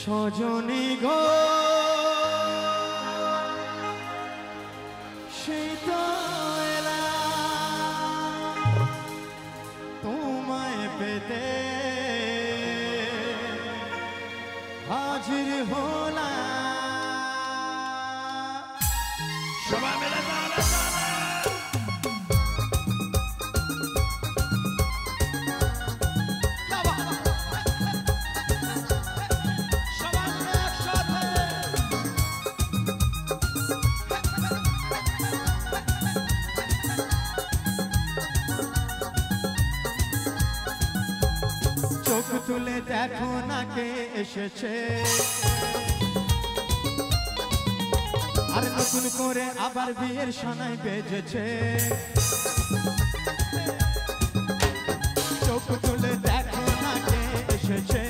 সজনী গো শীতলা তোমায় পেতে হাজির হলাম সবাই মিলে চোখ তুলে দেখো না কে এসেছে আর নতুন করে আবার বিয়ের সানাই বেজেছে চোখ তুলে দেখো না কে এসেছে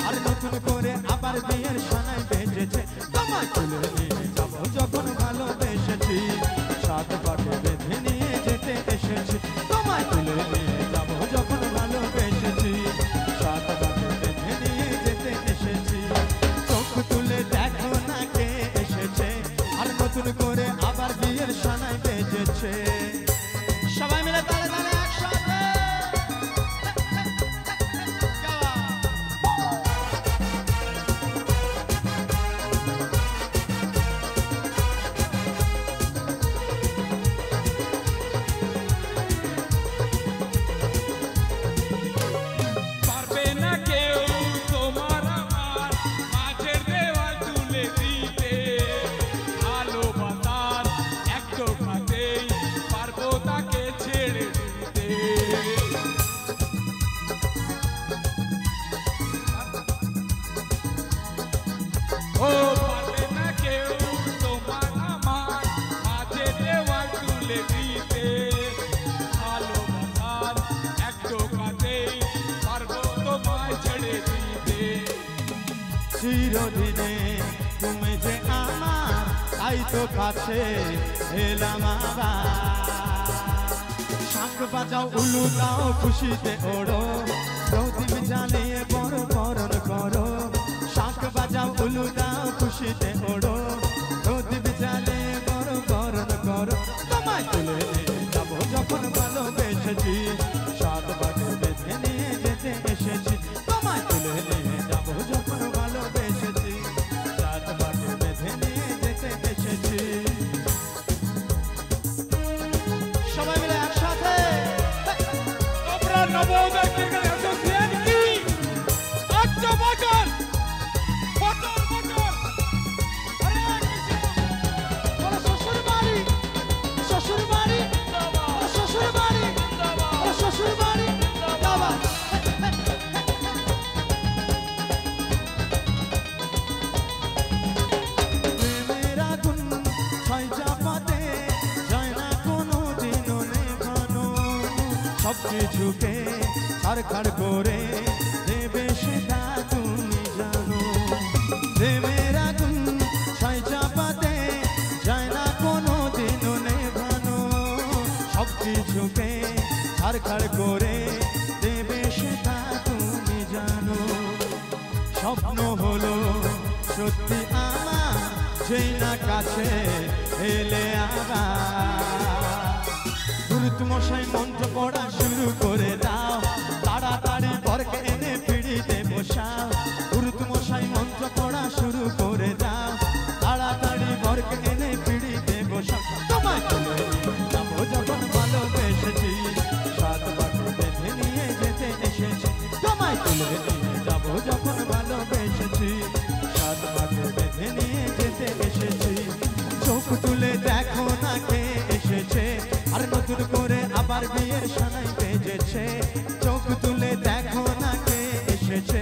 আর নতুন করে আবার বিয়ের সানাই বেজেছে তোমায় তুলে নিয়ে যাবো যখন ভালোবেসেছি সাত পাকে বেঁধে নিয়ে যেতে এসেছি তোমায় তুলে নিয়ে যাবো যখন ভালোবেসেছি সাত পাকে বেঁধে নিয়ে যেতে এসেছি চোখ তুলে দেখো না কে এসেছে আর নতুন করে আবার বিয়ের সানাই বেজেছে সবাই মিলে তালে তালে একসাথে চিরদিনে তুমি যে আমার তাই তো কাছে এলাম আবার শাঁখ বাজাও উলু দাও খুশিতে ওড়ো প্রদীপ জ্বালিয়ে বড় বরণ করো শাঁখ বাজাও উলু দাও খুশিতে ওড়ো প্রদীপ জ্বালিয়ে বড় বরণ করো তোমায় তুলে নিয়ে যাবো যখন ভালোবেসেছি সাত পাকে বেঁধে নিয়ে যেতে এসেছি তোমায় তুলে নিয়ে যাবো যখন ভালোবেসেছি সাত পাকে বেঁধে নিয়ে যেতে এসেছি সবাই মিলে একসাথে আমরা নবোদয় ক্রিকেট অ্যাসোসিয়েশন কি একটা বছর বছর বছর আরে শ্বশুর বাড়ি শ্বশুর বাড়ি শ্বশুর বাড়ি শ্বশুর বাড়ি বাবা প্রেমের আগুন ছয় চাপাতে যায় না কোনো দিনও নেভানো সব কিছুকে ছাড়খাড় করে দেবে সেটা তুমি জানো প্রেমের আগুন ছয় চাপাতে যায় না কোনো দিনও নেভানো সব কিছুকে ছাড়খাড় করে দেবে সেটা তুমি জানো স্বপ্ন হলো সত্যি আমার যেই না কাছে এলে আবার গুরুত্ব মশাই মন্ত্র পড়া শুরু করে দাও তাড়াতাড়ি বরকে এনে পিড়িতে বসাও গুরুত্ব মশাই মন্ত্র পড়া শুরু করে দাও তাড়াতাড়ি বরকে এনে পিড়িতে বসাও তোমায় তুলে নিয়ে যাবো যখন ভালোবেসেছি সাত পাকে বেঁধে নিয়ে যেতে এসেছি তোমায় তুলে নিয়ে যাবো যখন ভালোবেসেছি সাত পাকে বেঁধে নিয়ে যেতে এসেছি চোখ তুলে দেখো না কে এসেছে আর নতুন করে আবার বিয়ের সানাই বেজেছে চোখ তুলে দেখো না কে এসেছে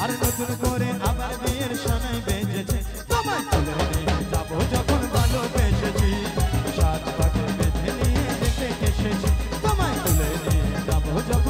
আর নতুন করে আবার বিয়ের সানাই বেজেছে তোমায় তুলে নিয়ে যাবো যখন ভালোবেসেছি সাত পাকে বেঁধে নিয়ে যেতে এসেছি তোমায় তুলে নিয়ে যাবো যখন